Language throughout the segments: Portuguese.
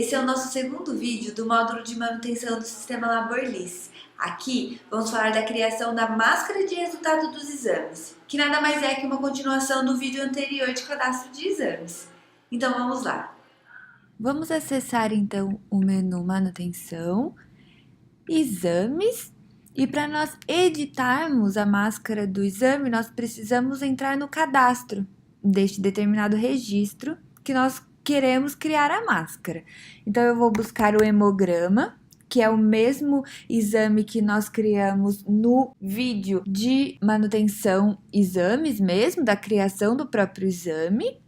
Esse é o nosso segundo vídeo do módulo de manutenção do sistema LaborLis. Aqui vamos falar da criação da máscara de resultado dos exames, que nada mais é que uma continuação do vídeo anterior de cadastro de exames. Então vamos lá. Vamos acessar então o menu manutenção, exames, e para nós editarmos a máscara do exame, nós precisamos entrar no cadastro deste determinado registro que nós queremos criar a máscara. Então, eu vou buscar o hemograma, que é o mesmo exame que nós criamos no vídeo de manutenção exames mesmo, da criação do próprio exame.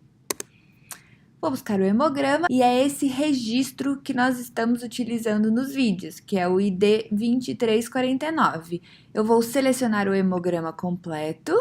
Vou buscar o hemograma e é esse registro que nós estamos utilizando nos vídeos, que é o ID 2349. Eu vou selecionar o hemograma completo.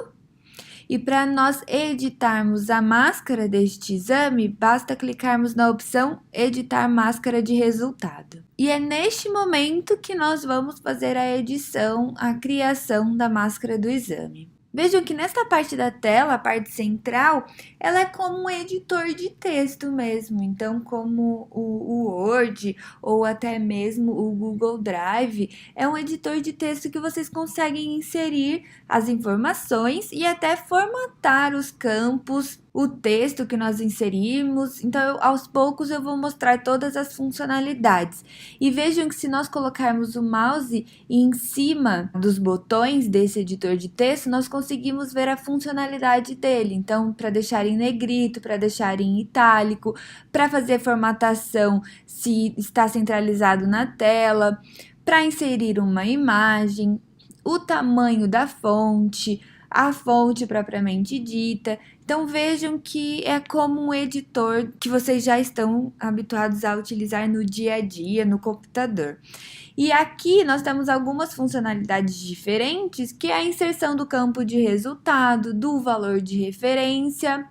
E para nós editarmos a máscara deste exame, basta clicarmos na opção Editar Máscara de Resultado. E é neste momento que nós vamos fazer a edição, a criação da máscara do exame. Vejam que nesta parte da tela, a parte central, ela é como um editor de texto mesmo. Então, como o Word ou até mesmo o Google Drive, é um editor de texto que vocês conseguem inserir as informações e até formatar os campos, o texto que nós inserimos. Então, aos poucos eu vou mostrar todas as funcionalidades. E vejam que se nós colocarmos o mouse em cima dos botões desse editor de texto, nós conseguimos ver a funcionalidade dele. Então, para deixar em negrito, para deixar em itálico, para fazer formatação se está centralizado na tela, para inserir uma imagem, o tamanho da fonte, a fonte propriamente dita. Então, vejam que é como um editor que vocês já estão habituados a utilizar no dia a dia, no computador. E aqui nós temos algumas funcionalidades diferentes, que é a inserção do campo de resultado, do valor de referência,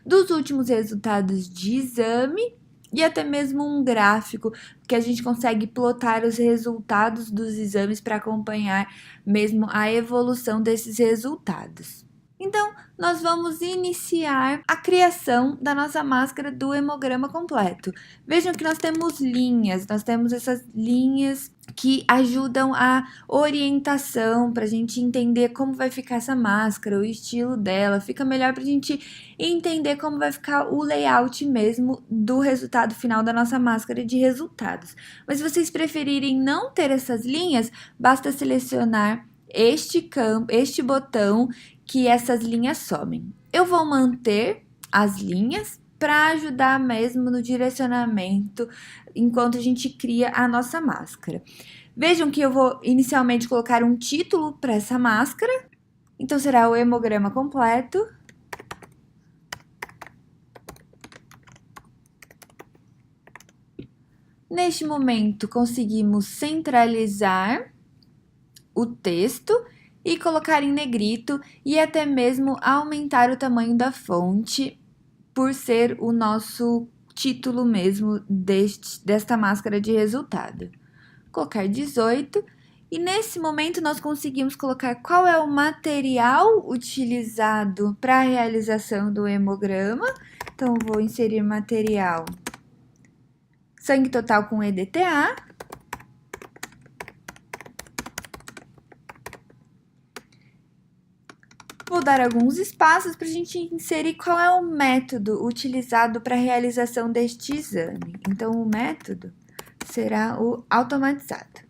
dos últimos resultados de exame e até mesmo um gráfico, que a gente consegue plotar os resultados dos exames para acompanhar mesmo a evolução desses resultados. Então, nós vamos iniciar a criação da nossa máscara do hemograma completo. Vejam que nós temos essas linhas que ajudam a orientação para a gente entender como vai ficar essa máscara, o estilo dela. Fica melhor para a gente entender como vai ficar o layout mesmo do resultado final da nossa máscara de resultados. Mas se vocês preferirem não ter essas linhas, basta selecionar este botão que essas linhas somem. Eu vou manter as linhas para ajudar mesmo no direcionamento enquanto a gente cria a nossa máscara. Vejam que eu vou inicialmente colocar um título para essa máscara. Então, será o hemograma completo. Neste momento, conseguimos centralizar o texto e colocar em negrito e até mesmo aumentar o tamanho da fonte por ser o nosso título mesmo desta máscara de resultado. Colocar 18 e nesse momento nós conseguimos colocar qual é o material utilizado para a realização do hemograma. Então, vou inserir material sangue total com EDTA. Vou dar alguns espaços para a gente inserir qual é o método utilizado para a realização deste exame. Então, o método será o automatizado.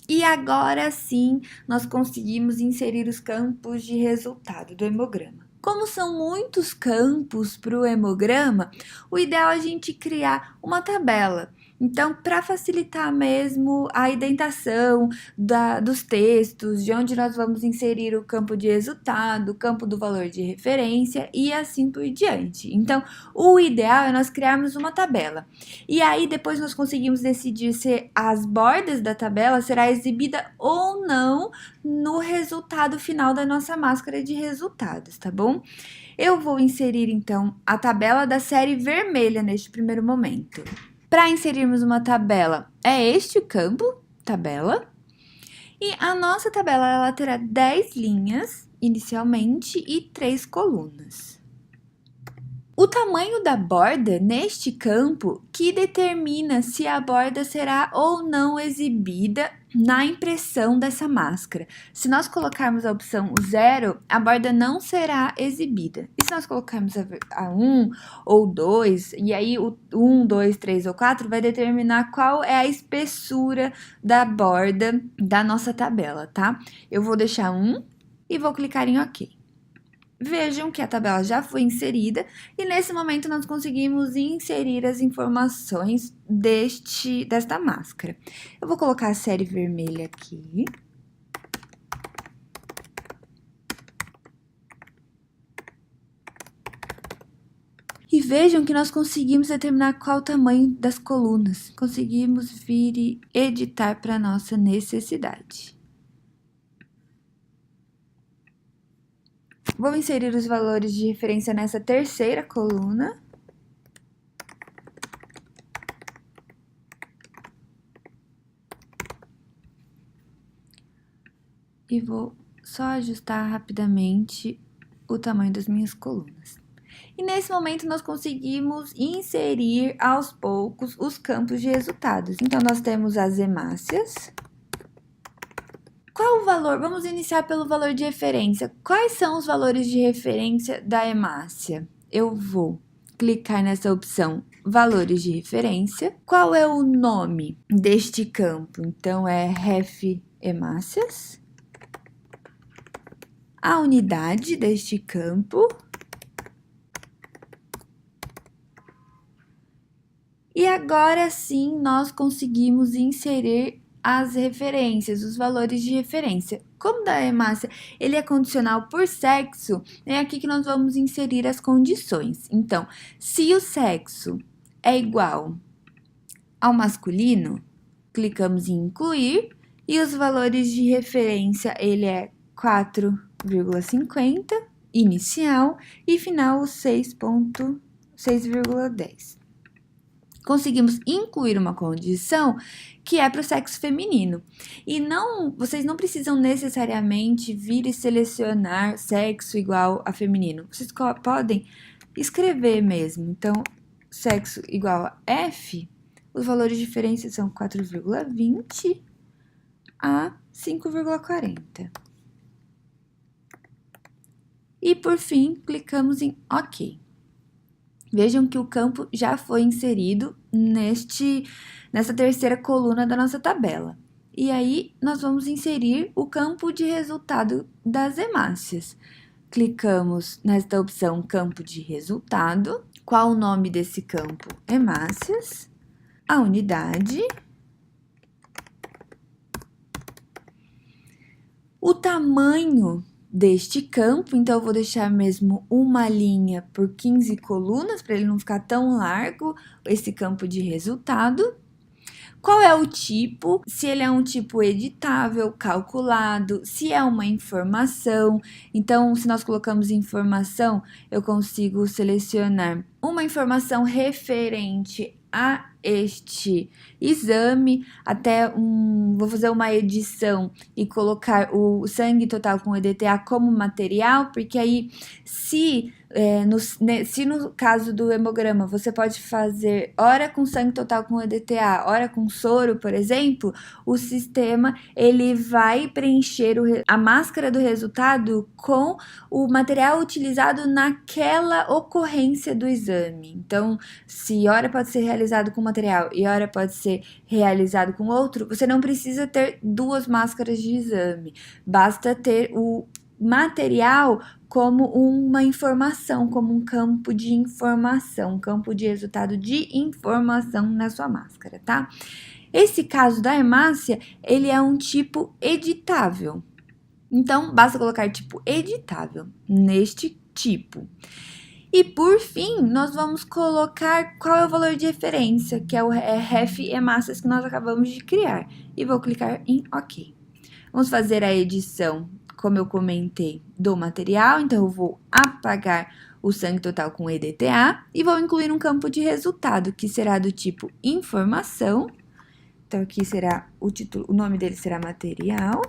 E agora sim, nós conseguimos inserir os campos de resultado do hemograma. Como são muitos campos para o hemograma, o ideal é a gente criar uma tabela. Então, para facilitar mesmo a indentação dos textos, de onde nós vamos inserir o campo de resultado, o campo do valor de referência e assim por diante. Então, o ideal é nós criarmos uma tabela. E aí, depois nós conseguimos decidir se as bordas da tabela será exibida ou não no resultado final da nossa máscara de resultados, tá bom? Eu vou inserir, então, a tabela da série vermelha neste primeiro momento. Para inserirmos uma tabela, é este o campo, tabela, e a nossa tabela ela terá 10 linhas inicialmente e 3 colunas. O tamanho da borda neste campo que determina se a borda será ou não exibida na impressão dessa máscara. Se nós colocarmos a opção 0, a borda não será exibida. E se nós colocarmos a 1 ou 2, e aí o 1, 2, 3 ou 4 vai determinar qual é a espessura da borda da nossa tabela, tá? Eu vou deixar 1 e vou clicar em OK. Vejam que a tabela já foi inserida e nesse momento nós conseguimos inserir as informações desta máscara. Eu vou colocar a série vermelha aqui. E vejam que nós conseguimos determinar qual o tamanho das colunas. Conseguimos vir e editar para nossa necessidade. Vou inserir os valores de referência nessa terceira coluna. E vou só ajustar rapidamente o tamanho das minhas colunas. E nesse momento nós conseguimos inserir aos poucos os campos de resultados. Então, nós temos as hemácias. Qual o valor? Vamos iniciar pelo valor de referência. Quais são os valores de referência da hemácia? Eu vou clicar nessa opção valores de referência. Qual é o nome deste campo? Então, é ref hemácias. A unidade deste campo. E agora sim, nós conseguimos inserir as referências, os valores de referência. Como da hemácia ele é condicional por sexo, é aqui que nós vamos inserir as condições. Então, se o sexo é igual ao masculino, clicamos em incluir e os valores de referência ele é 4,50, inicial e final 6,10. Conseguimos incluir uma condição que é para o sexo feminino. E vocês não precisam necessariamente vir e selecionar sexo igual a feminino. Vocês podem escrever mesmo. Então, sexo igual a F, os valores de diferença são 4,20 a 5,40. E por fim, clicamos em OK. Vejam que o campo já foi inserido nessa terceira coluna da nossa tabela. E aí, nós vamos inserir o campo de resultado das hemácias. Clicamos nesta opção campo de resultado. Qual o nome desse campo? Hemácias. A unidade. O tamanho deste campo, então eu vou deixar mesmo uma linha por 15 colunas, para ele não ficar tão largo, esse campo de resultado. Qual é o tipo? Se ele é um tipo editável, calculado, se é uma informação. Então, se nós colocamos informação, eu consigo selecionar uma informação referente a este exame, vou fazer uma edição e colocar o sangue total com EDTA como material, porque aí se no caso do hemograma você pode fazer ora com sangue total com EDTA, ora com soro, por exemplo, o sistema ele vai preencher a máscara do resultado com o material utilizado naquela ocorrência do exame. Então, se ora pode ser realizado com material e ora pode ser realizado com outro, você não precisa ter duas máscaras de exame, basta ter o material como uma informação, como um campo de informação, um campo de resultado de informação na sua máscara, tá? Esse caso da hemácia, ele é um tipo editável. Então, basta colocar tipo editável neste tipo. E por fim, nós vamos colocar qual é o valor de referência, que é o ref hemácias que nós acabamos de criar. E vou clicar em OK. Vamos fazer a edição, como eu comentei, do material. Então, eu vou apagar o sangue total com EDTA e vou incluir um campo de resultado, que será do tipo informação. Então, aqui será o título, o nome dele será material.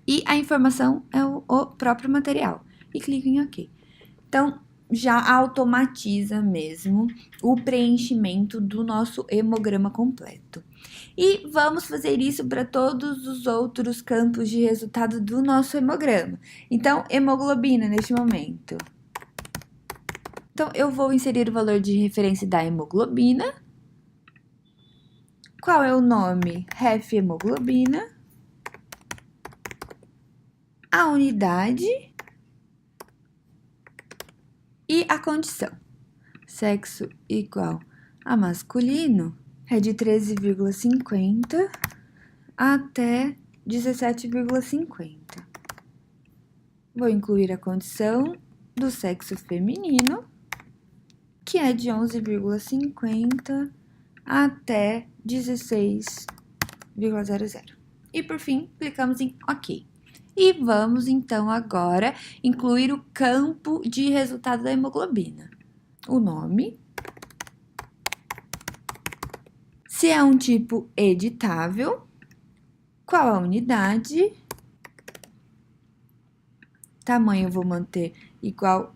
E a informação é o próprio material. E clico em OK. Então, já automatiza mesmo o preenchimento do nosso hemograma completo. E vamos fazer isso para todos os outros campos de resultado do nosso hemograma. Então, hemoglobina neste momento. Então, eu vou inserir o valor de referência da hemoglobina. Qual é o nome? Ref hemoglobina. A unidade e a condição. Sexo igual a masculino é de 13,50 até 17,50. Vou incluir a condição do sexo feminino, que é de 11,50 até 16,00. E por fim, clicamos em OK. E vamos então agora incluir o campo de resultado da hemoglobina. O nome. Se é um tipo editável, qual a unidade? Tamanho eu vou manter igual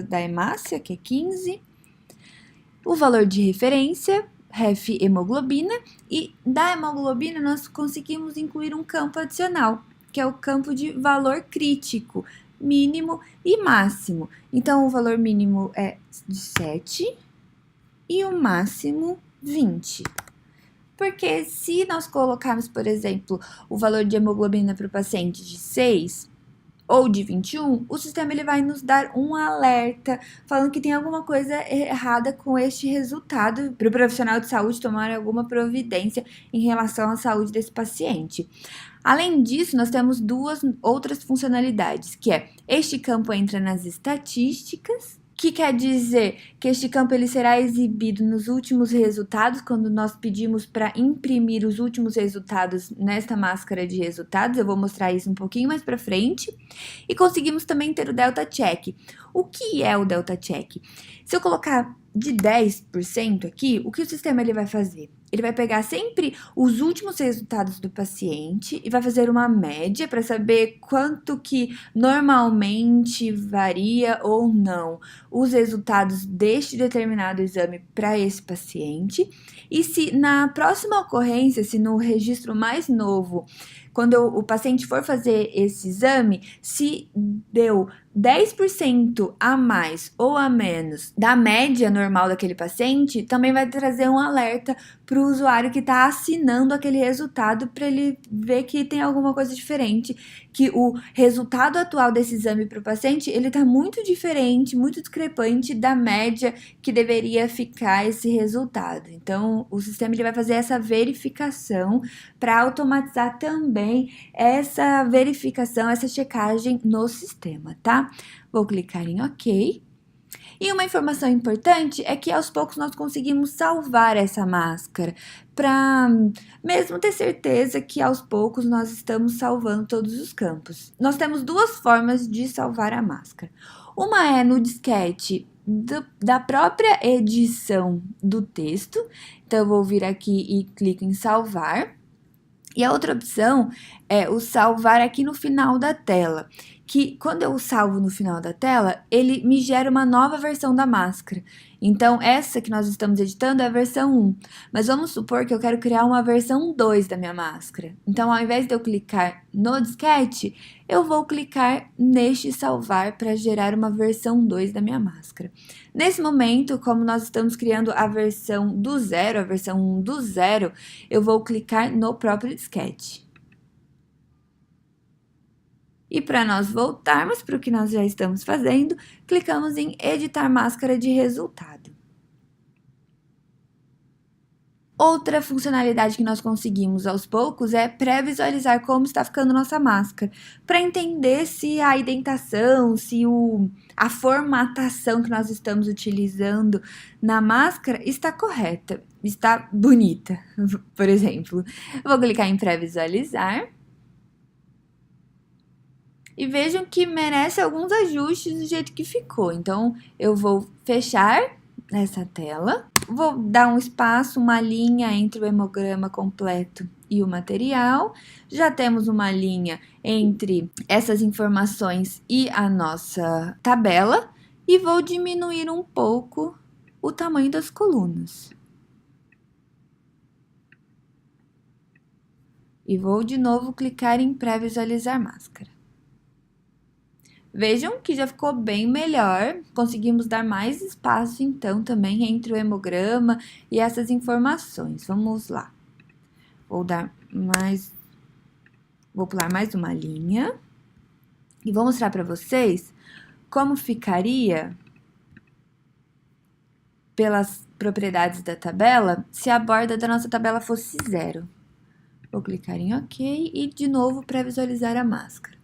da hemácia, que é 15. O valor de referência, ref hemoglobina, e da hemoglobina nós conseguimos incluir um campo adicional, que é o campo de valor crítico, mínimo e máximo. Então, o valor mínimo é de 7 e o máximo 20. Porque se nós colocarmos, por exemplo, o valor de hemoglobina para o paciente de 6 ou de 21, o sistema ele vai nos dar um alerta falando que tem alguma coisa errada com este resultado para o profissional de saúde tomar alguma providência em relação à saúde desse paciente. Além disso, nós temos duas outras funcionalidades, que é este campo entra nas estatísticas, que quer dizer que este campo ele será exibido nos últimos resultados, quando nós pedimos para imprimir os últimos resultados nesta máscara de resultados. Eu vou mostrar isso um pouquinho mais para frente. E conseguimos também ter o delta check. O que é o delta check? Se eu colocar de 10% aqui, o que o sistema ele vai fazer? Ele vai pegar sempre os últimos resultados do paciente e vai fazer uma média para saber quanto que normalmente varia ou não os resultados deste determinado exame para esse paciente. E se na próxima ocorrência, se no registro mais novo, quando o paciente for fazer esse exame, se deu 10% a mais ou a menos da média normal daquele paciente, também vai trazer um alerta para o usuário que está assinando aquele resultado para ele ver que tem alguma coisa diferente, que o resultado atual desse exame para o paciente, ele está muito diferente, muito discrepante da média que deveria ficar esse resultado. Então, o sistema ele vai fazer essa verificação para automatizar também essa verificação, essa checagem no sistema, tá? Vou clicar em OK. E uma informação importante é que aos poucos nós conseguimos salvar essa máscara, para mesmo ter certeza que aos poucos nós estamos salvando todos os campos. Nós temos duas formas de salvar a máscara. Uma é no disquete da própria edição do texto, então eu vou vir aqui e clico em salvar. E a outra opção é o salvar aqui no final da tela, que quando eu salvo no final da tela, ele me gera uma nova versão da máscara. Então, essa que nós estamos editando é a versão 1, mas vamos supor que eu quero criar uma versão 2 da minha máscara. Então, ao invés de eu clicar no disquete, eu vou clicar neste salvar para gerar uma versão 2 da minha máscara. Nesse momento, como nós estamos criando a versão do zero, a versão 1 do zero, eu vou clicar no próprio disquete. E para nós voltarmos para o que nós já estamos fazendo, clicamos em editar máscara de resultado. Outra funcionalidade que nós conseguimos aos poucos é pré-visualizar como está ficando nossa máscara, para entender se a indentação, se a formatação que nós estamos utilizando na máscara está correta, está bonita, por exemplo. Vou clicar em pré-visualizar. E vejam que merece alguns ajustes do jeito que ficou. Então, eu vou fechar essa tela. Vou dar um espaço, uma linha entre o hemograma completo e o material. Já temos uma linha entre essas informações e a nossa tabela, e vou diminuir um pouco o tamanho das colunas. E vou de novo clicar em pré-visualizar máscara. Vejam que já ficou bem melhor, conseguimos dar mais espaço então também entre o hemograma e essas informações. Vamos lá. Vou pular mais uma linha e vou mostrar para vocês como ficaria pelas propriedades da tabela se a borda da nossa tabela fosse 0. Vou clicar em OK e de novo pré-visualizar a máscara.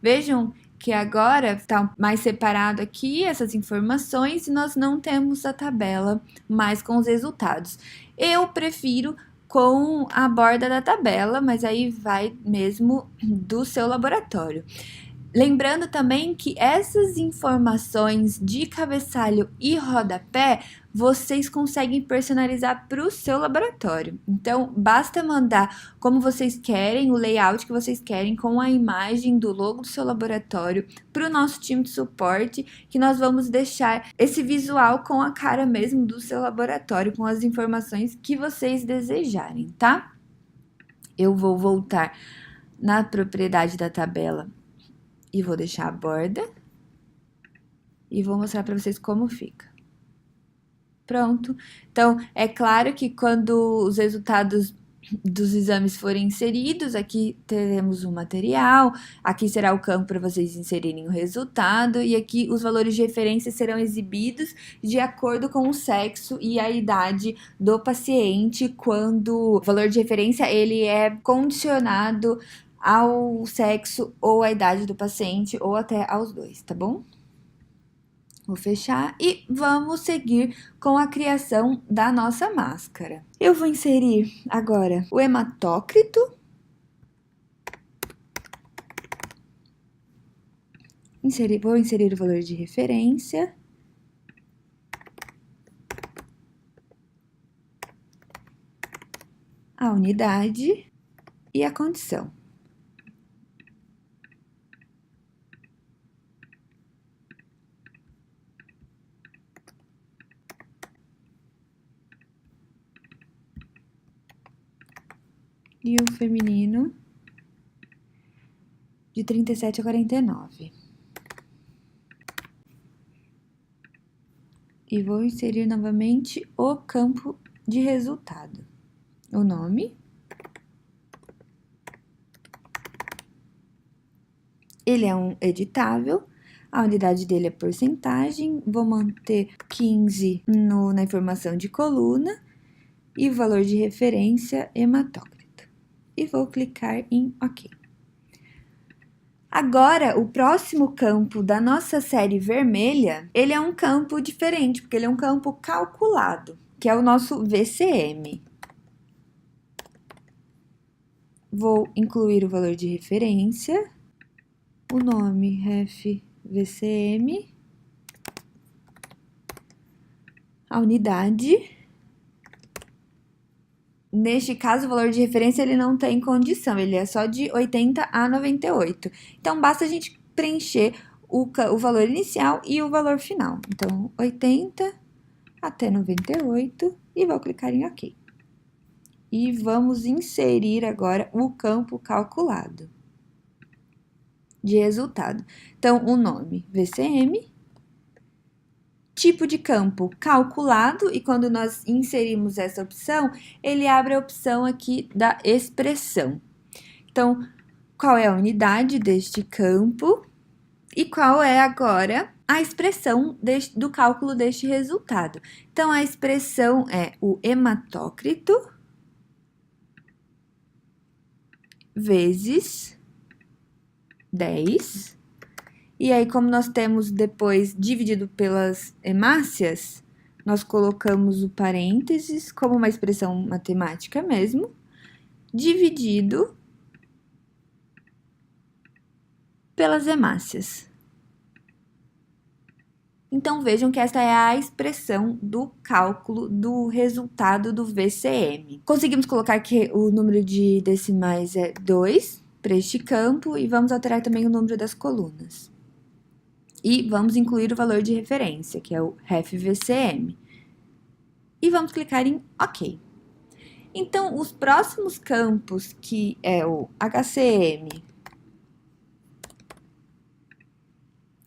Vejam que agora está mais separado aqui essas informações e nós não temos a tabela mais com os resultados. Eu prefiro com a borda da tabela, mas aí vai mesmo do seu laboratório. Lembrando também que essas informações de cabeçalho e rodapé, vocês conseguem personalizar para o seu laboratório. Então, basta mandar como vocês querem, o layout que vocês querem, com a imagem do logo do seu laboratório para o nosso time de suporte, que nós vamos deixar esse visual com a cara mesmo do seu laboratório, com as informações que vocês desejarem, tá? Eu vou voltar na propriedade da tabela e vou deixar a borda e vou mostrar para vocês como fica. Pronto. Então, é claro que quando os resultados dos exames forem inseridos, aqui teremos o material, aqui será o campo para vocês inserirem o resultado e aqui os valores de referência serão exibidos de acordo com o sexo e a idade do paciente, quando o valor de referência ele é condicionado ao sexo ou à idade do paciente, ou até aos dois, tá bom? Vou fechar e vamos seguir com a criação da nossa máscara. Eu vou inserir agora o hematócrito. Vou inserir o valor de referência. A unidade e a condição. E o feminino de 37 a 49. E vou inserir novamente o campo de resultado. O nome. Ele é um editável, a unidade dele é porcentagem, vou manter 15 na informação de coluna e o valor de referência hematócrito. E vou clicar em OK. Agora, o próximo campo da nossa série vermelha, ele é um campo diferente, porque ele é um campo calculado, que é o nosso VCM. Vou incluir o valor de referência, o nome ref VCM, a unidade. Neste caso, o valor de referência ele não tem condição, ele é só de 80 a 98. Então, basta a gente preencher o valor inicial e o valor final. Então, 80 até 98 e vou clicar em OK. E vamos inserir agora o campo calculado de resultado. Então, o nome VCM, tipo de campo calculado, e quando nós inserimos essa opção, ele abre a opção aqui da expressão. Então, qual é a unidade deste campo e qual é agora a expressão do cálculo deste resultado. Então, a expressão é o hematócrito vezes 10. E aí, como nós temos depois dividido pelas hemácias, nós colocamos o parênteses como uma expressão matemática mesmo, dividido pelas hemácias. Então, vejam que esta é a expressão do cálculo do resultado do VCM. Conseguimos colocar que o número de decimais é 2 para este campo e vamos alterar também o número das colunas. E vamos incluir o valor de referência, que é o RefVCM. E vamos clicar em OK. Então, os próximos campos, que é o HCM,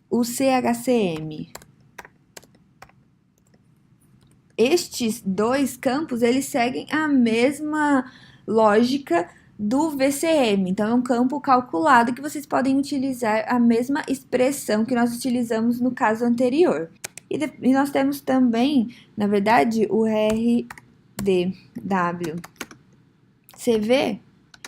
o CHCM, estes dois campos, eles seguem a mesma lógica do VCM. Então, é um campo calculado que vocês podem utilizar a mesma expressão que nós utilizamos no caso anterior. E nós temos também, na verdade, o RDWCV,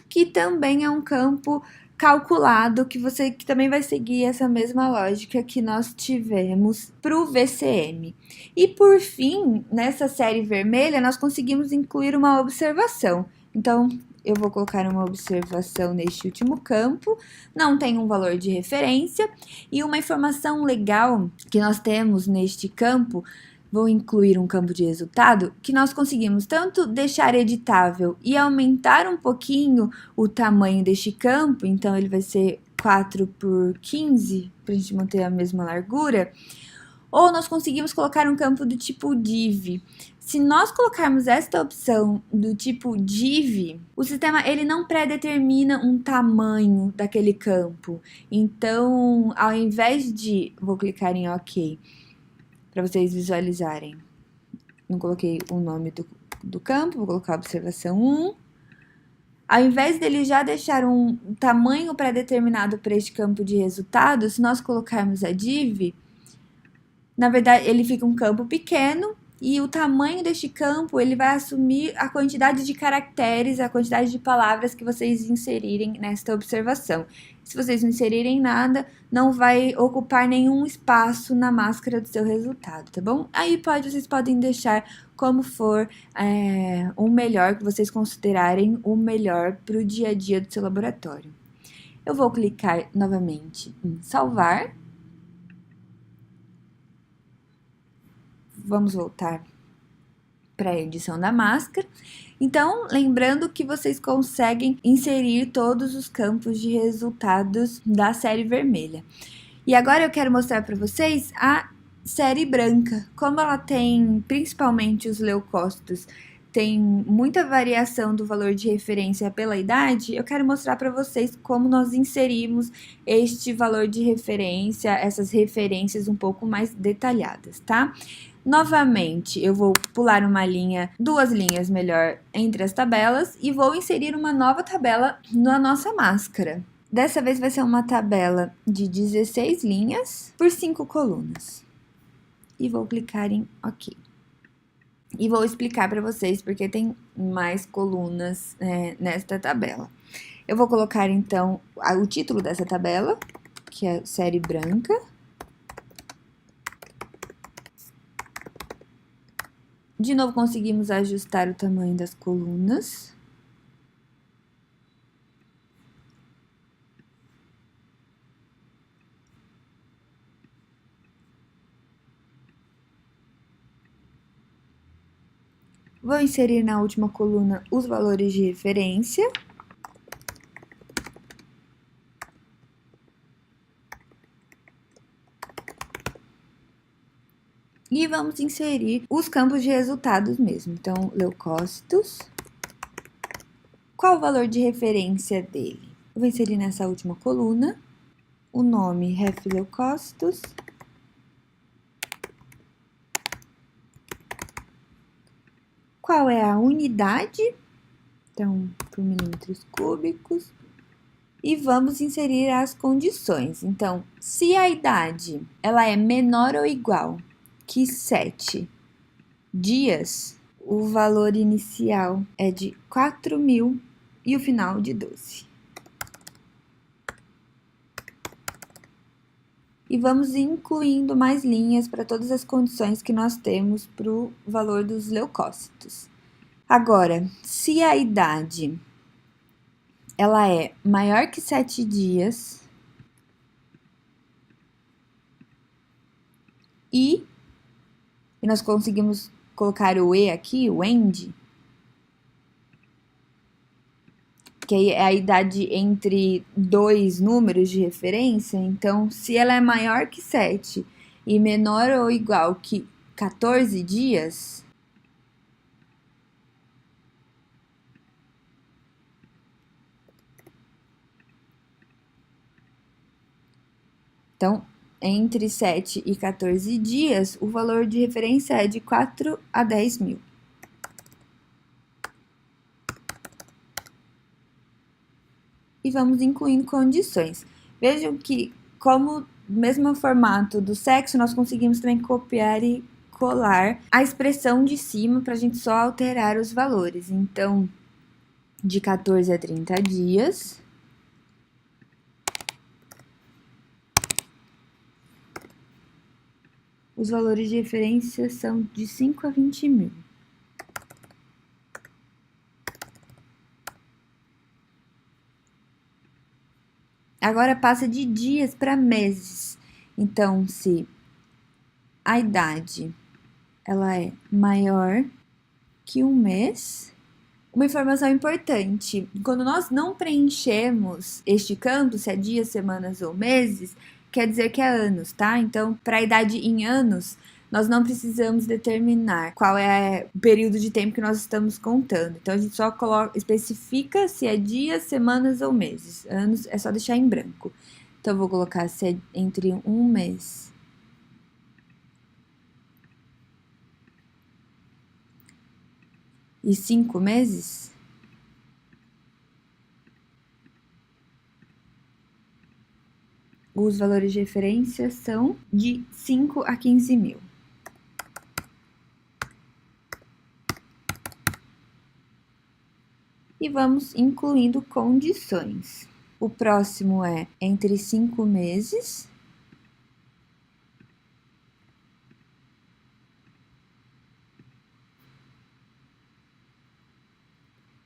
que também é um campo calculado, que também vai seguir essa mesma lógica que nós tivemos para o VCM. E por fim, nessa série vermelha, nós conseguimos incluir uma observação. Então, eu vou colocar uma observação neste último campo, não tem um valor de referência, e uma informação legal que nós temos neste campo, vou incluir um campo de resultado, que nós conseguimos tanto deixar editável e aumentar um pouquinho o tamanho deste campo, então ele vai ser 4 por 15, para a gente manter a mesma largura, ou nós conseguimos colocar um campo do tipo div. Se nós colocarmos esta opção do tipo div, o sistema ele não pré-determina um tamanho daquele campo. Então, ao invés de... Vou clicar em OK, para vocês visualizarem. Não coloquei o nome do campo, vou colocar observação 1. Ao invés dele já deixar um tamanho pré-determinado para este campo de resultados, se nós colocarmos a div, na verdade, ele fica um campo pequeno e o tamanho deste campo, ele vai assumir a quantidade de caracteres, a quantidade de palavras que vocês inserirem nesta observação. Se vocês não inserirem nada, não vai ocupar nenhum espaço na máscara do seu resultado, tá bom? Aí vocês podem deixar como for o melhor que vocês considerarem o melhor para o dia a dia do seu laboratório. Eu vou clicar novamente em salvar. Vamos voltar para a edição da máscara. Então, lembrando que vocês conseguem inserir todos os campos de resultados da série vermelha. E agora eu quero mostrar para vocês a série branca. Como ela tem, principalmente os leucócitos, tem muita variação do valor de referência pela idade, eu quero mostrar para vocês como nós inserimos este valor de referência, essas referências um pouco mais detalhadas, tá? Novamente, eu vou pular uma linha, duas linhas melhor, entre as tabelas e vou inserir uma nova tabela na nossa máscara. Dessa vez vai ser uma tabela de 16 linhas por 5 colunas. E vou clicar em OK. E vou explicar para vocês porque tem mais colunas nesta tabela. Eu vou colocar, então, o título dessa tabela, que é série branca. De novo, conseguimos ajustar o tamanho das colunas. Vou inserir na última coluna os valores de referência. E vamos inserir os campos de resultados mesmo. Então, leucócitos. Qual o valor de referência dele? Eu vou inserir nessa última coluna o nome RefLeucócitos. Qual é a unidade? Então, por milímetros cúbicos. E vamos inserir as condições. Então, se a idade ela é menor ou igual que 7 dias, o valor inicial é de 4.000 e o final de 12. E vamos incluindo mais linhas para todas as condições que nós temos para o valor dos leucócitos. Agora, se a idade ela é maior que 7 dias e nós conseguimos colocar o E aqui, o END, que aí é a idade entre dois números de referência. Então, se ela é maior que 7 e menor ou igual que 14 dias, então, entre 7 e 14 dias, o valor de referência é de 4 a 10 mil. E vamos incluindo condições. Vejam que, como mesmo formato do sexo, nós conseguimos também copiar e colar a expressão de cima para a gente só alterar os valores. Então, de 14 a 30 dias. Os valores de referência são de 5 a 20 mil. Agora passa de dias para meses. Então, se a idade ela é maior que um mês, uma informação importante: quando nós não preenchemos este campo, se é dias, semanas ou meses, quer dizer que é anos, tá? Então, para a idade em anos, nós não precisamos determinar qual é o período de tempo que nós estamos contando. Então, a gente só especifica se é dias, semanas ou meses. Anos é só deixar em branco. Então, eu vou colocar se é entre um mês e 5 meses. Os valores de referência são de 5 a 15 mil. E vamos incluindo condições. O próximo é entre 5 meses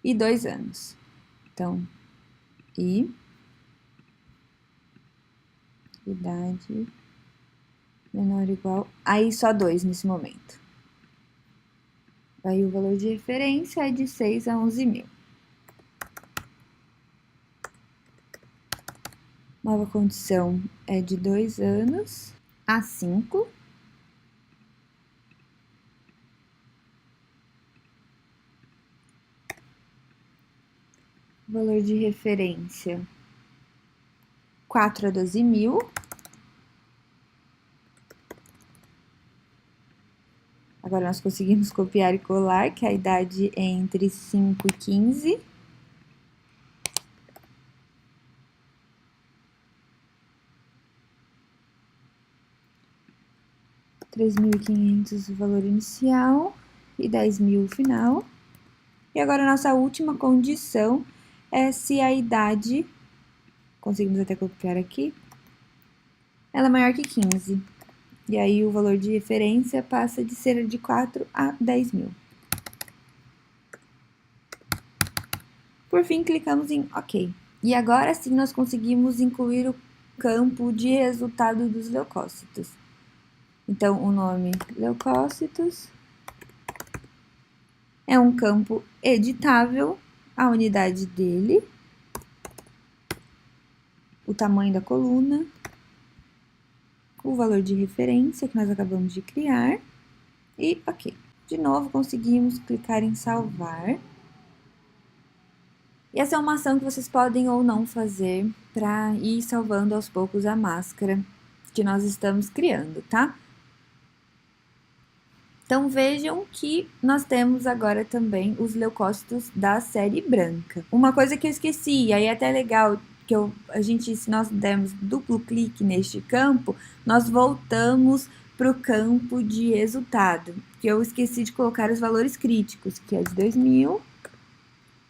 e 2 anos. Então, idade menor ou igual, aí só 2 nesse momento. Aí o valor de referência é de 6 a 11 mil. Nova condição é de 2 anos a 5. Valor de referência 4 a 12 mil. Agora nós conseguimos copiar e colar, que a idade é entre 5 e 15. R$3.500 o valor inicial e 10 mil o final. E agora a nossa última condição é se a idade, conseguimos até copiar aqui, ela é maior que 15. E aí o valor de referência passa de ser de 4 a 10 mil. Por fim, clicamos em OK. E agora sim nós conseguimos incluir o campo de resultado dos leucócitos. Então, o nome leucócitos é um campo editável, a unidade dele, o tamanho da coluna, o valor de referência que nós acabamos de criar e OK. De novo, conseguimos clicar em salvar. E essa é uma ação que vocês podem ou não fazer para ir salvando aos poucos a máscara que nós estamos criando, tá? Então, vejam que nós temos agora também os leucócitos da série branca. Uma coisa que eu esqueci, e aí é até legal que se nós dermos duplo clique neste campo, nós voltamos para o campo de resultado, que eu esqueci de colocar os valores críticos, que é de 2.000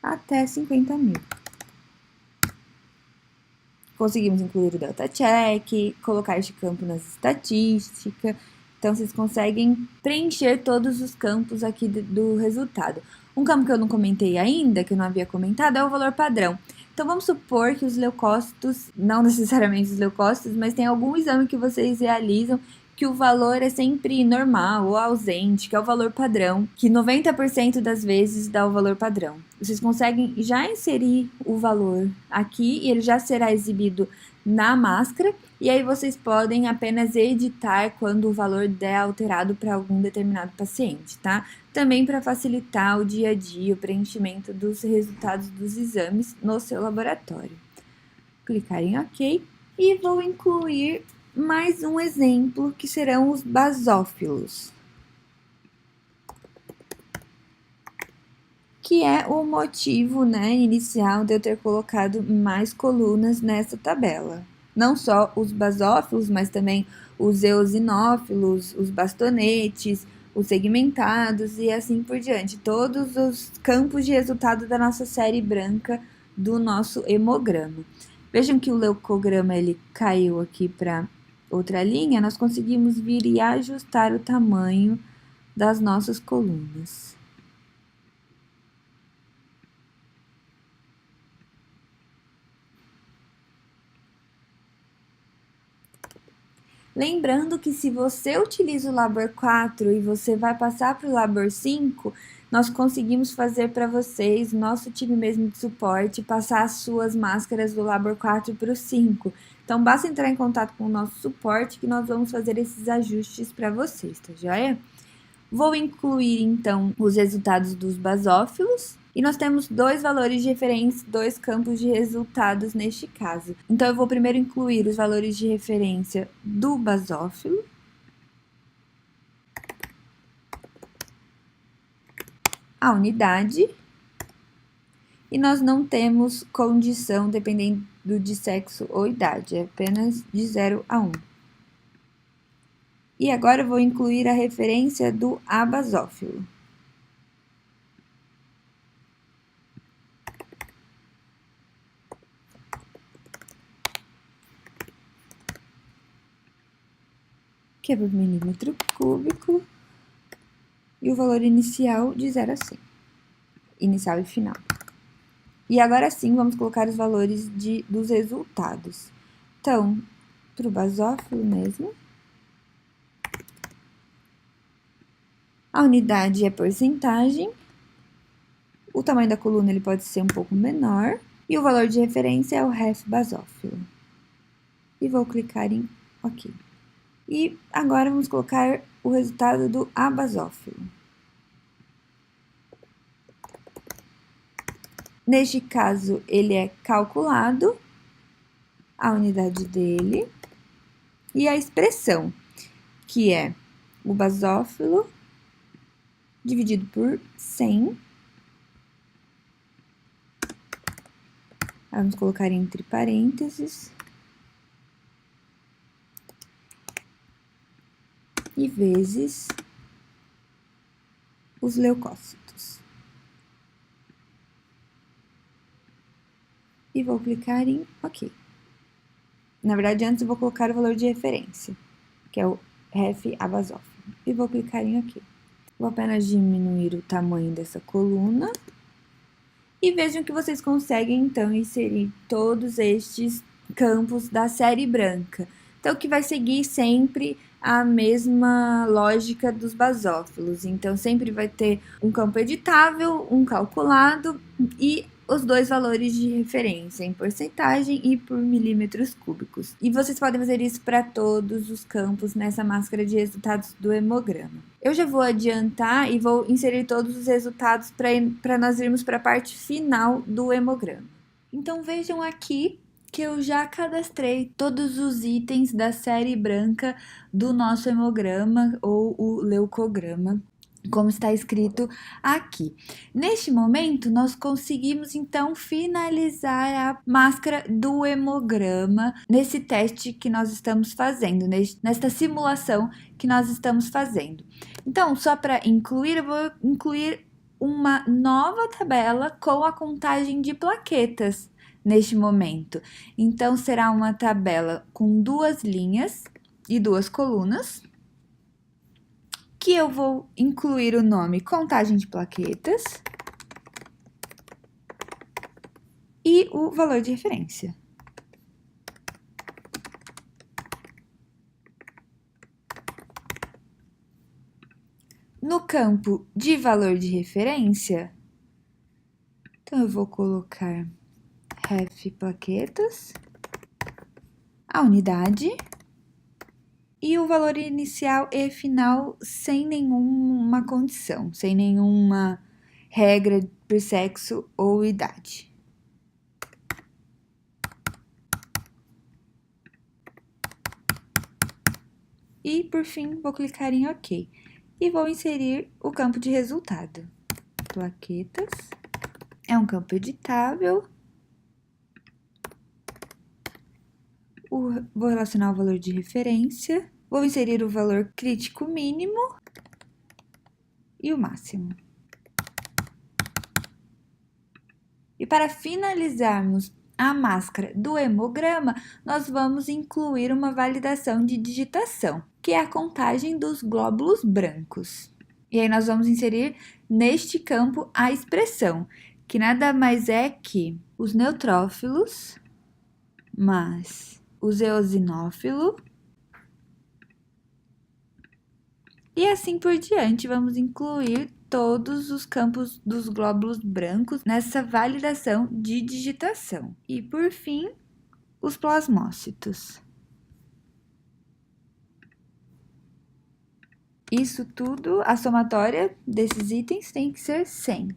até 50 mil. Conseguimos incluir o delta check, colocar este campo nas estatísticas. Então, vocês conseguem preencher todos os campos aqui do resultado. Um campo que eu não comentei ainda, que eu não havia comentado, é o valor padrão. Então, vamos supor que os leucócitos, não necessariamente os leucócitos, mas tem algum exame que vocês realizam que que o valor é sempre normal ou ausente, que é o valor padrão, que 90% das vezes dá o valor padrão. Vocês conseguem já inserir o valor aqui e ele já será exibido na máscara, e aí vocês podem apenas editar quando o valor der alterado para algum determinado paciente, tá? Também para facilitar o dia a dia, o preenchimento dos resultados dos exames no seu laboratório. Clicar em OK e vou incluir mais um exemplo, que serão os basófilos, que é o motivo, né, inicial de eu ter colocado mais colunas nessa tabela. Não só os basófilos, mas também os eosinófilos, os bastonetes, os segmentados e assim por diante. Todos os campos de resultado da nossa série branca do nosso hemograma. Vejam que o leucograma ele caiu aqui para outra linha, nós conseguimos vir e ajustar o tamanho das nossas colunas. Lembrando que se você utiliza o Labor 4 e você vai passar para o Labor 5, nós conseguimos fazer para vocês, nosso time mesmo de suporte, passar as suas máscaras do Labor 4 para o 5. Então, basta entrar em contato com o nosso suporte que nós vamos fazer esses ajustes para vocês, tá joia? Vou incluir, então, os resultados dos basófilos. E nós temos dois valores de referência, dois campos de resultados neste caso. Então, eu vou primeiro incluir os valores de referência do basófilo. A unidade. E nós não temos condição dependendo de sexo ou idade, é apenas de 0 a 1. E agora eu vou incluir a referência do abasófilo. Que é por milímetro cúbico, e o valor inicial de 0 a 100. Inicial e final. E agora sim, vamos colocar os valores dos resultados. Então, para o basófilo mesmo, a unidade é porcentagem, o tamanho da coluna ele pode ser um pouco menor, e o valor de referência é o ref basófilo. E vou clicar em OK. E agora vamos colocar o resultado do abasófilo. Neste caso, ele é calculado, a unidade dele, e a expressão, que é o basófilo dividido por 100. Vamos colocar entre parênteses. E vezes os leucócitos. E vou clicar em OK. Na verdade, antes eu vou colocar o valor de referência, que é o ref abasófilo. E vou clicar em OK. Vou apenas diminuir o tamanho dessa coluna. E vejam que vocês conseguem, então, inserir todos estes campos da série branca. Então, que vai seguir sempre a mesma lógica dos basófilos. Então, sempre vai ter um campo editável, um calculado e os dois valores de referência, em porcentagem e por milímetros cúbicos. E vocês podem fazer isso para todos os campos nessa máscara de resultados do hemograma. Eu já vou adiantar e vou inserir todos os resultados para nós irmos para a parte final do hemograma. Então, vejam aqui que eu já cadastrei todos os itens da série branca do nosso hemograma ou o leucograma, como está escrito aqui. Neste momento, nós conseguimos, então, finalizar a máscara do hemograma nesse teste que nós estamos fazendo, nesta simulação que nós estamos fazendo. Então, só para incluir, eu vou incluir uma nova tabela com a contagem de plaquetas neste momento. Então, será uma tabela com 2 linhas e 2 colunas, que eu vou incluir o nome contagem de plaquetas e o valor de referência. No campo de valor de referência, então eu vou colocar ref plaquetas, a unidade e o valor inicial e final sem nenhuma condição, sem nenhuma regra por sexo ou idade. E, por fim, vou clicar em OK. E vou inserir o campo de resultado. Plaquetas. É um campo editável. Vou relacionar o valor de referência. Vou inserir o valor crítico mínimo e o máximo. E para finalizarmos a máscara do hemograma, nós vamos incluir uma validação de digitação, que é a contagem dos glóbulos brancos. E aí nós vamos inserir neste campo a expressão, que nada mais é que os neutrófilos mais os eosinófilos. E assim por diante, vamos incluir todos os campos dos glóbulos brancos nessa validação de digitação. E, por fim, os plasmócitos. Isso tudo, a somatória desses itens tem que ser 100.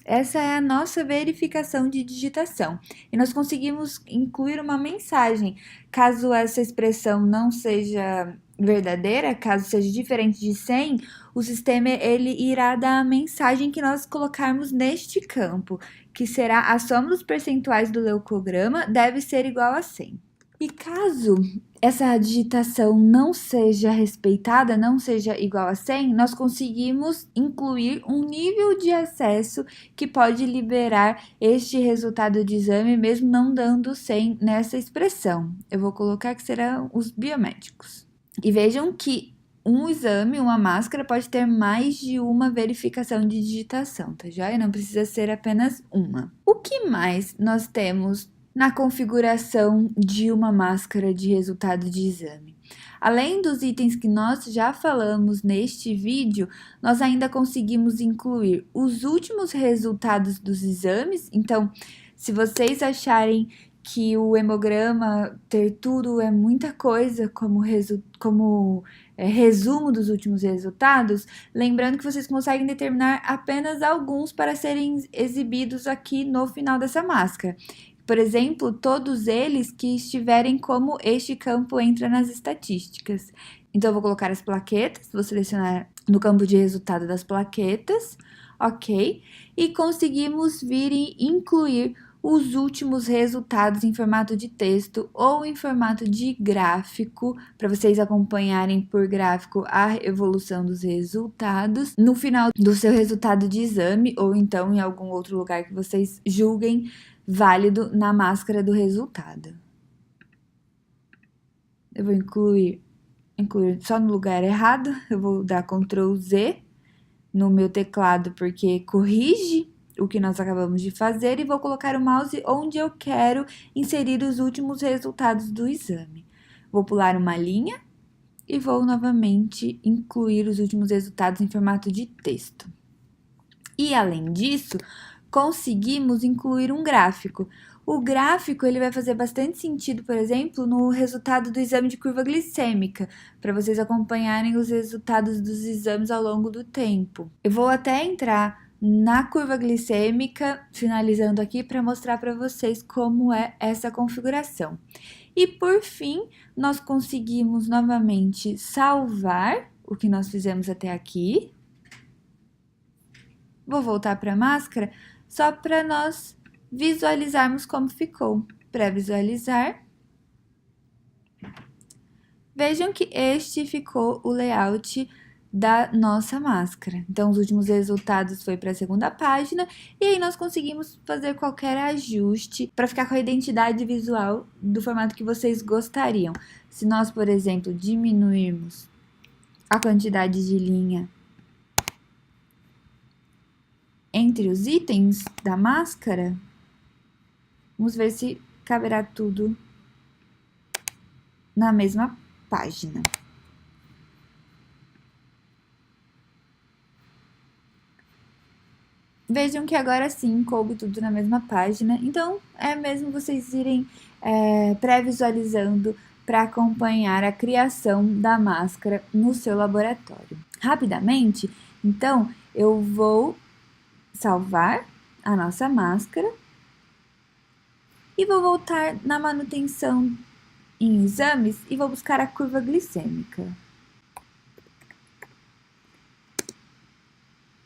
Essa é a nossa verificação de digitação. E nós conseguimos incluir uma mensagem. Caso essa expressão não seja verdadeira, caso seja diferente de 100, o sistema ele irá dar a mensagem que nós colocarmos neste campo, que será a soma dos percentuais do leucograma deve ser igual a 100. E caso essa digitação não seja respeitada, não seja igual a 100, nós conseguimos incluir um nível de acesso que pode liberar este resultado de exame, mesmo não dando 100 nessa expressão. Eu vou colocar que serão os biomédicos. E vejam que um exame, uma máscara, pode ter mais de uma verificação de digitação, tá joia? Não precisa ser apenas uma. O que mais nós temos na configuração de uma máscara de resultado de exame? Além dos itens que nós já falamos neste vídeo, nós ainda conseguimos incluir os últimos resultados dos exames. Então, se vocês acharem que o hemograma ter tudo é muita coisa como resumo dos últimos resultados, lembrando que vocês conseguem determinar apenas alguns para serem exibidos aqui no final dessa máscara. Por exemplo, todos eles que estiverem como este campo entra nas estatísticas. Então, eu vou colocar as plaquetas, vou selecionar no campo de resultado das plaquetas, ok? E conseguimos vir e incluir os últimos resultados em formato de texto ou em formato de gráfico, para vocês acompanharem por gráfico a evolução dos resultados no final do seu resultado de exame, ou então em algum outro lugar que vocês julguem válido na máscara do resultado. Eu vou incluir só no lugar errado, eu vou dar Ctrl Z no meu teclado porque corrige o que nós acabamos de fazer e vou colocar o mouse onde eu quero inserir os últimos resultados do exame. Vou pular uma linha e vou novamente incluir os últimos resultados em formato de texto. E além disso, conseguimos incluir um gráfico. O gráfico ele vai fazer bastante sentido, por exemplo, no resultado do exame de curva glicêmica, para vocês acompanharem os resultados dos exames ao longo do tempo. Eu vou até entrar na curva glicêmica, finalizando aqui, para mostrar para vocês como é essa configuração. E por fim, nós conseguimos novamente salvar o que nós fizemos até aqui. Vou voltar para a máscara só para nós visualizarmos como ficou. Pré-visualizar. Vejam que este ficou o layout da nossa máscara. Então, os últimos resultados foi para a segunda página e aí nós conseguimos fazer qualquer ajuste para ficar com a identidade visual do formato que vocês gostariam. Se nós, por exemplo, diminuirmos a quantidade de linha entre os itens da máscara, vamos ver se caberá tudo na mesma página. Vejam que agora sim coube tudo na mesma página, então é mesmo vocês irem pré-visualizando para acompanhar a criação da máscara no seu laboratório. Rapidamente, então eu vou salvar a nossa máscara e vou voltar na manutenção em exames e vou buscar a curva glicêmica.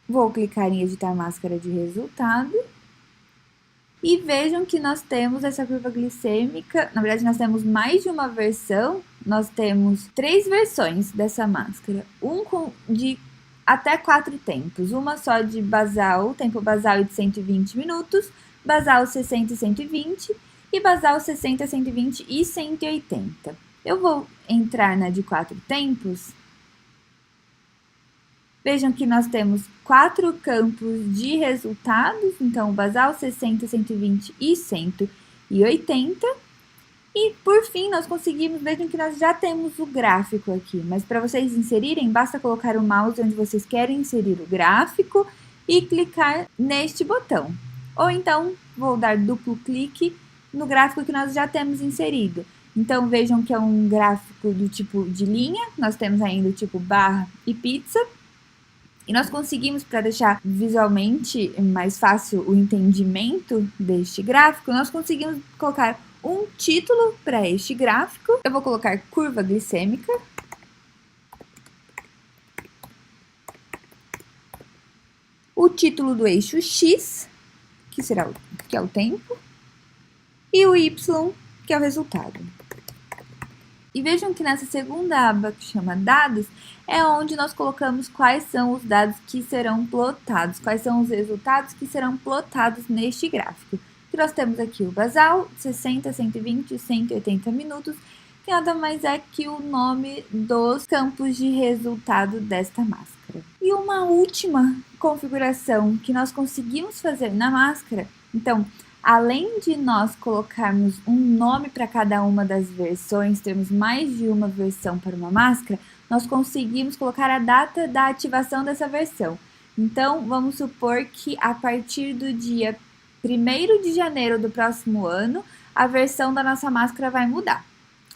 Vou clicar em editar máscara de resultado e vejam que nós temos essa curva glicêmica. Na verdade, nós temos mais de uma versão. Nós temos 3 versões dessa máscara, de até 4 tempos, uma só de basal, tempo basal de 120 minutos, basal 60 e 120 e basal 60, 120 e 180. Eu vou entrar na de 4 tempos. Vejam que nós temos 4 campos de resultados, então basal 60, 120 e 180. E por fim, nós conseguimos, vejam que nós já temos o gráfico aqui, mas para vocês inserirem, basta colocar o mouse onde vocês querem inserir o gráfico e clicar neste botão. Ou então, vou dar duplo clique no gráfico que nós já temos inserido. Então, vejam que é um gráfico do tipo de linha, nós temos ainda o tipo barra e pizza. E nós conseguimos, para deixar visualmente mais fácil o entendimento deste gráfico, nós conseguimos colocar um título para este gráfico. Eu vou colocar curva glicêmica. O título do eixo X, que é o tempo. E o Y, que é o resultado. E vejam que nessa segunda aba, que chama Dados, é onde nós colocamos quais são os dados que serão plotados, quais são os resultados que serão plotados neste gráfico. Que nós temos aqui o basal, 60, 120 e 180 minutos, que nada mais é que o nome dos campos de resultado desta máscara. E uma última configuração que nós conseguimos fazer na máscara, então, além de nós colocarmos um nome para cada uma das versões, temos mais de uma versão para uma máscara, nós conseguimos colocar a data da ativação dessa versão. Então, vamos supor que a partir do dia 1º de janeiro do próximo ano, a versão da nossa máscara vai mudar.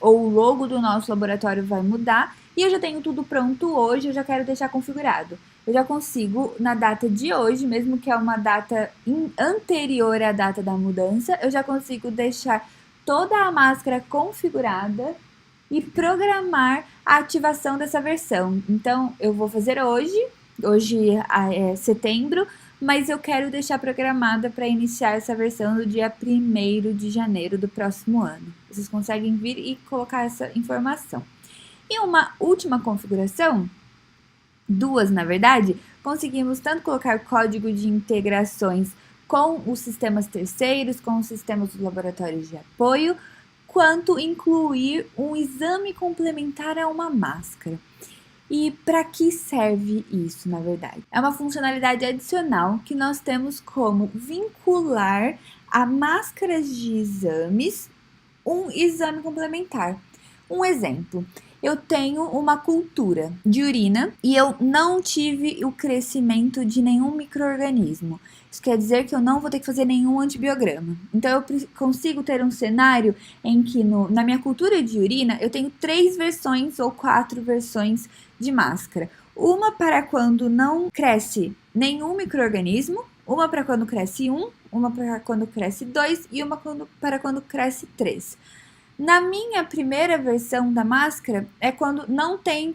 Ou o logo do nosso laboratório vai mudar. E eu já tenho tudo pronto hoje, eu já quero deixar configurado. Eu já consigo, na data de hoje, mesmo que é uma data anterior à data da mudança, eu já consigo deixar toda a máscara configurada e programar a ativação dessa versão. Então, eu vou fazer hoje é setembro, mas eu quero deixar programada para iniciar essa versão no dia 1º de janeiro do próximo ano. Vocês conseguem vir e colocar essa informação. E uma última configuração, 2 na verdade, conseguimos tanto colocar código de integrações com os sistemas terceiros, com os sistemas dos laboratórios de apoio, quanto incluir um exame complementar a uma máscara. E para que serve isso, na verdade? É uma funcionalidade adicional que nós temos como vincular a máscaras de exames um exame complementar. Um exemplo, eu tenho uma cultura de urina e eu não tive o crescimento de nenhum micro-organismo. Isso quer dizer que eu não vou ter que fazer nenhum antibiograma. Então, eu consigo ter um cenário em que na minha cultura de urina eu tenho 3 versões ou 4 versões de máscara. Uma para quando não cresce nenhum micro-organismo, uma para quando cresce 1, uma para quando cresce 2 e uma para quando cresce 3. Na minha primeira versão da máscara é quando não tem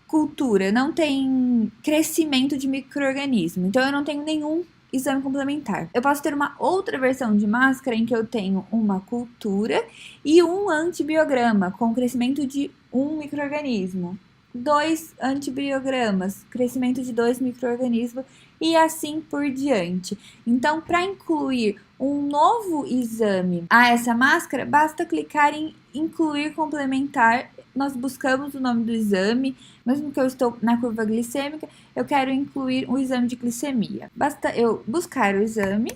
cultura, não tem crescimento de micro-organismo. Então, eu não tenho nenhum exame complementar. Eu posso ter uma outra versão de máscara em que eu tenho uma cultura e um antibiograma com crescimento de 1 micro-organismo. 2 antibiogramas, crescimento de 2 micro-organismos e assim por diante. Então, para incluir um novo exame a essa máscara, basta clicar em incluir complementar. Nós buscamos o nome do exame, mesmo que eu estou na curva glicêmica, eu quero incluir um exame de glicemia. Basta eu buscar o exame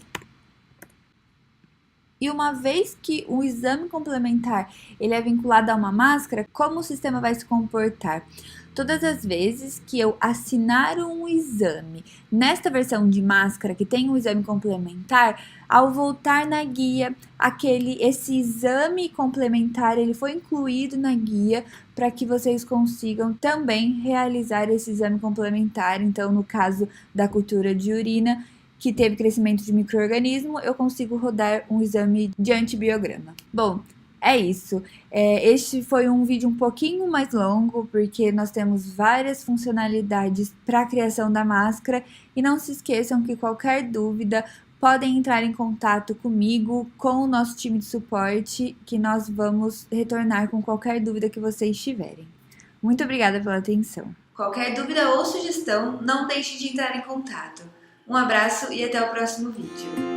E uma vez que o exame complementar ele é vinculado a uma máscara, como o sistema vai se comportar? Todas as vezes que eu assinar um exame nesta versão de máscara que tem um exame complementar, ao voltar na guia, esse exame complementar ele foi incluído na guia para que vocês consigam também realizar esse exame complementar. Então, no caso da cultura de urina, que teve crescimento de micro-organismo, eu consigo rodar um exame de antibiograma. Bom, é isso. Este foi um vídeo um pouquinho mais longo, porque nós temos várias funcionalidades para a criação da máscara. E não se esqueçam que qualquer dúvida podem entrar em contato comigo, com o nosso time de suporte, que nós vamos retornar com qualquer dúvida que vocês tiverem. Muito obrigada pela atenção. Qualquer dúvida ou sugestão, não deixe de entrar em contato. Um abraço e até o próximo vídeo.